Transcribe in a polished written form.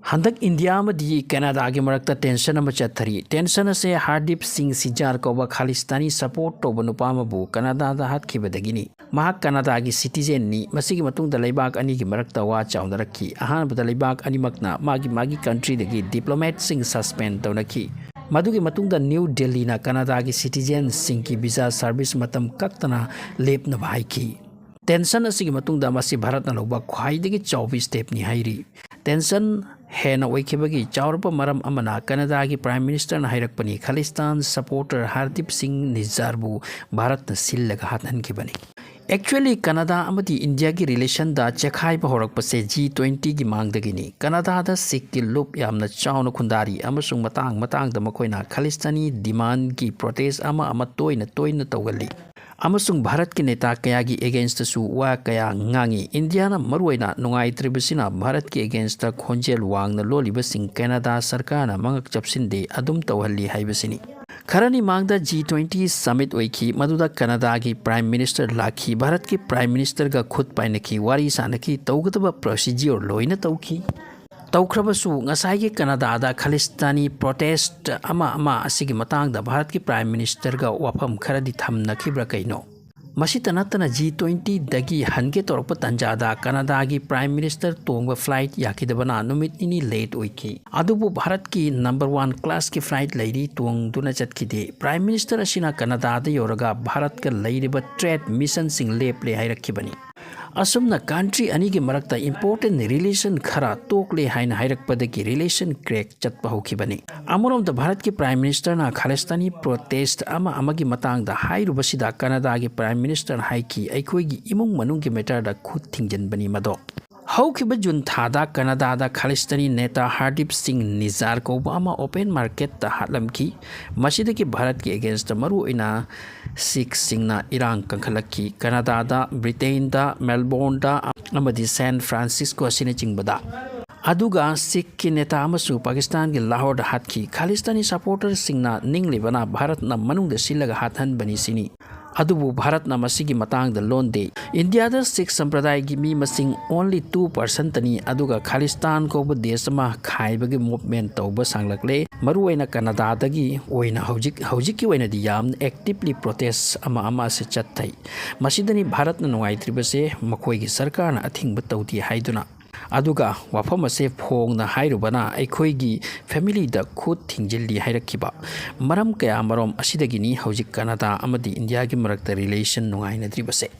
हंदक India में Canada की मरक्ता tension में चथरी टेंशन से हरदीप सिंह सिजार कौब खालिस्तानी सपोर्ट तौब नुपामबु कनाडा हाथखिबदगिनी महाक कनाडा की सिटीजन मसीगी मतुंगदा लेबाक अनी की मरक्ता वा चाउनरखी अहानबदा लेबाक अनीमकना मागी मागी कंट्री दगी डिप्लोमेट सिंह सस्पेंड तौनखी मधुगी मतुंगदा न्यू दिल्ली ना कनाडा की सिटीजन सिंह की वीजा सर्विस मतम कक्तना लेपना हाइखी टेंशन असिगी मतुंगदा मसी भारत लौबा ख्वाइदगी चौबी स्टेपनी हाइरी टेंशन हेना ओइखिबगी चाउरप मरम अमना कनाडा की प्राइम मिनिस्टर हाइरकपनी खालिस्तान सपोर्टर हरदीप सिंह निजारबु भारत सिल्लगा हाथनखिबनी एक्चुअली कनाडा अमदी इंडिया की रिलेशन दा चेखाइब होरकपसे G20 की मांगदगिनी कनाडा दा सिख की लुप यामना चाउन खुंदारी अमसुंग मतंग मतंग दा मखोइना खालिस्तानी डिमांड की प्रोटेस्ट अमा तोइना तौगली अमसुंग भारत के नेता कया की एगेंस्ट वा कया ngangi इंडिया ना मरुइना नुंगाइत्रिबसिना भारत के एगेंस्ट खोंजेल वांगना लोलिबसिंग कनाडा सरकार ना मंगक चपसिंदे अदुम तौहल्ली हाइबसिनी खरनी मांगदा G20 समिट ओइखी मधुदा कनाडा की प्राइम मिनिस्टर लाखी भारत के प्राइम मिनिस्टर का खुद पाइनखी वारी सानखी तौगदबा प्रोसीजर लोइना तौखी तौख्रबसु ngसाइगे कनाडा खालिस्तानी प्रोटेस्ट असिगी मतंगदा भारत की प्राइम मिनिस्टर का वाफम खरदी थमनखिब्रा कइनो मसीता नतना G20 दगी हनके तौरप तंजादा कनाडा की प्राइम मिनिस्टर तोंग फ्लाइट याकिदबना नुमित निनी लेट ओइखी अदुबु भारत की नंबर 1 क्लास की फ्लाइट लैरी तोंग दुना चतखिदे प्राइम मिनिस्टर असिना कनाडा दा योरगा भारत का लैरिबा ट्रेड मिशन सिंग लेपले हाइरखिबनी असुमना कंट्री अनी की मरक्ता इंपोर्टेंट रिलेशन खरा तोकले हाइन हाइरकपदगी रिलेशन क्रैक चतपा होखिबनी अमरोमदा भारत की प्राइम मिनिस्टर ना खालिस्तानी प्रोटेस्ट अमगी मतंगदा हाइरुबसिदा कनाडा की प्राइम मिनिस्टर हाइकी अखोइगी इमुंग मनुंग की मैटर दा खुद थिंजनबनी मदो हौखिबा जुन थादा कनाडा दा खालिस्तानी नेता हरदीप सिंह निजार कौबा अमा ओपन मार्केट ता हालमकी मसीदगी भारत की अगेंस्ट मरुइना सिख सिंगना इरांग कंखलकी कनाडा दा ब्रिटेन दा मेलबोर्न दा अमदी सैन फ्रांसिस्को असिने चिंगबदा अदुगा सिख की नेता अमसु पाकिस्तान की लाहौर हाथखी खालिस्तानी सपोर्टर सिंगना निंगलिबना भारत ना मनुंग दा सिलगा हाथन बनी सिनी अदुबु भारत ना मसीगी मतंग दा लोंदे इंडिया दा सिख संप्रदाय की मी मसिंग ओनली 2% तनी अदुगा खालिस्तान को देश मा खाइबगी मूवमेंट तौब सांगलकले मरुइना कनाडा दगी ओइना हौजिक की ओइना दी याम एक्टिवली प्रोटेस्ट अमा से चत्थै मसीदनी भारत ना नुंगाइत्रिबसे मखोइगी सरकार ना अथिंग तौदी हाइदुना अदुगा वाफम से फोंगना हाइरुबना अखोइगी फैमिली दा खुद थिंजिल्ली हाइरखिबा मरम कया मरोम असिदगिनी हौजिक कनाडा अमदी इंडिया की मरक्ता रिलेशन नुंगाइनद्रिबसे